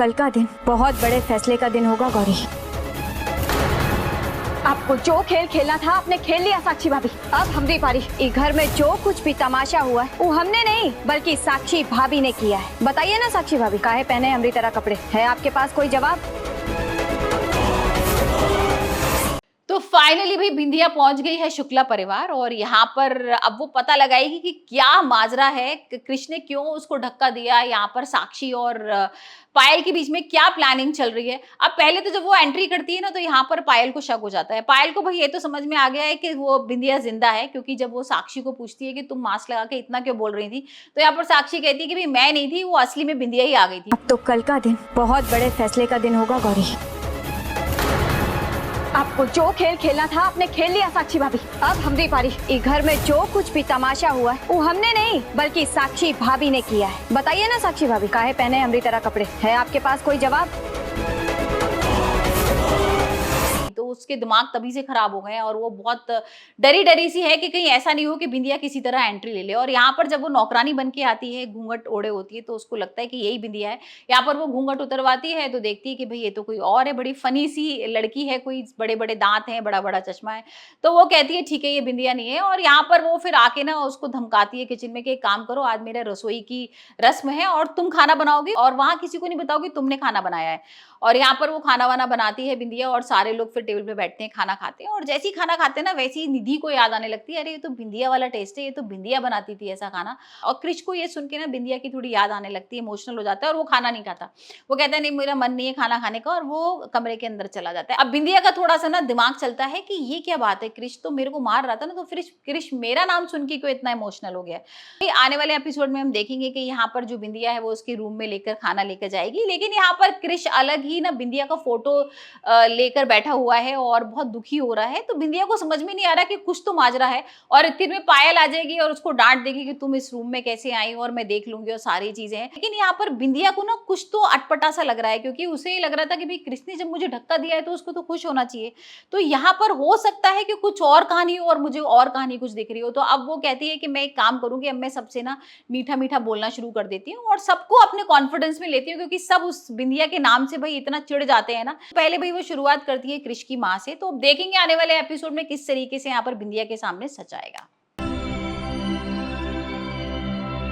कल का दिन बहुत बड़े फैसले का दिन होगा गौरी। आपको जो खेल खेलना था आपने खेल लिया साक्षी भाभी। अब हमारी पारी। इस घर में जो कुछ भी तमाशा हुआ है वो हमने नहीं बल्कि साक्षी भाभी ने किया है। बताइए ना साक्षी भाभी, काहे पहने हमारी तरह कपड़े? है आपके पास कोई जवाब? तो फाइनली भाई बिंदिया पहुंच गई है शुक्ला परिवार और यहाँ पर अब वो पता लगाएगी कि क्या माजरा है, कृष्ण ने क्यों उसको धक्का दिया, यहाँ पर साक्षी और पायल के बीच में क्या प्लानिंग चल रही है। अब पहले तो जब वो एंट्री करती है ना तो यहाँ पर पायल को शक हो जाता है। पायल को भाई ये तो समझ में आ गया है कि वो बिंदिया जिंदा है, क्योंकि जब वो साक्षी को पूछती है कि तुम मास्क लगा के इतना क्यों बोल रही थी, तो यहाँ पर साक्षी कहती है कि भाई मैं नहीं थी, वो असली में बिंदिया ही आ गई थी। अब तो कल का दिन बहुत बड़े फैसले का दिन होगा गौरी। आपको जो खेल खेलना था आपने खेल लिया साक्षी भाभी। अब हमारी पारी। इस घर में जो कुछ भी तमाशा हुआ है वो हमने नहीं बल्कि साक्षी भाभी ने किया है। बताइए ना साक्षी भाभी, काहे पहने हमारी तरह कपड़े? है आपके पास कोई जवाब? तो उसके दिमाग तभी से खराब हो गए हैं और वो बहुत डरी डरी सी है कि कहीं ऐसा नहीं हो कि बिंदिया किसी तरह एंट्री ले ले। और यहाँ पर जब वो नौकरानी बन के आती है, घूंघट ओढ़े होती है, तो उसको लगता है कि यही बिंदिया है। यहाँ पर वो घूंघट उतरवाती है तो देखती है कि भाई ये तो कोई और है, बड़ी फनी सी लड़की है, कोई बड़े बड़े दांत हैं, बड़ा बड़ा चश्मा है। तो वो कहती है ठीक है ये बिंदिया नहीं है। और यहाँ पर वो फिर आके ना उसको धमकाती है किचन में कि एक काम करो, आज मेरे रसोई की रस्म है और तुम खाना बनाओगी और वहां किसी को नहीं बताओगी तुमने खाना बनाया है। और यहाँ पर वो खाना वाना बनाती है बिंदिया और सारे लोग फिर टेबल पे बैठते हैं, खाना खाते हैं। और जैसे ही खाना खाते हैं ना वैसे ही निधि को याद आने लगती है, अरे ये तो बिंदिया वाला टेस्ट है, ये तो बिंदिया बनाती थी ऐसा खाना। और क्रिश को ये सुन के ना बिंदिया की थोड़ी याद आने लगती है, इमोशनल हो जाता है और वो खाना नहीं खाता। वो कहता है नहीं मेरा मन नहीं है खाना खाने का, और वो कमरे के अंदर चला जाता है। अब बिंदिया का थोड़ा सा ना दिमाग चलता है कि ये क्या बात है, क्रिश तो मेरे को मार रहा था ना, तो फिर क्रिश मेरा नाम सुन के क्यों इतना इमोशनल हो गया है। आने वाले एपिसोड में हम देखेंगे कि यहाँ पर जो बिंदिया है वो उसके रूम में लेकर खाना लेकर जाएगी, लेकिन यहाँ पर क्रिश अलग ही ना बिंदिया का फोटो लेकर बैठा हुआ है और बहुत दुखी हो रहा है। तो बिंदिया को समझ में नहीं आ रहा कि कुछ तो माजरा है। और इतने में पायल आ जाएगी और उसको डांट देगी कि तुम इस रूम में कैसे आई और मैं देख लूंगी और सारी चीजें हैं। लेकिन यहाँ पर बिंदिया को ना कुछ तो अटपटा सा लग रहा है, क्योंकि उसे लग रहा था कि भाई कृष्ण ने जब मुझे धक्का दिया है तो उसको तो खुश होना चाहिए। तो यहाँ पर हो सकता है कि कुछ और कहानी हो और मुझे और कहानी कुछ दिख रही हो। तो अब वो कहती है कि मैं एक काम करूंगी, अब मैं सबसे ना मीठा मीठा बोलना शुरू कर देती हूँ और सबको अपने कॉन्फिडेंस में लेती हूँ, क्योंकि सब उस बिंदिया के नाम से भाई इतना चिढ़ जाते हैं ना। पहले भाई वो शुरुआत करती है कृष की माँ से। तो देखेंगे आने वाले एपिसोड में किस तरीके से यहाँ पर बिंदिया के सामने सच आएगा।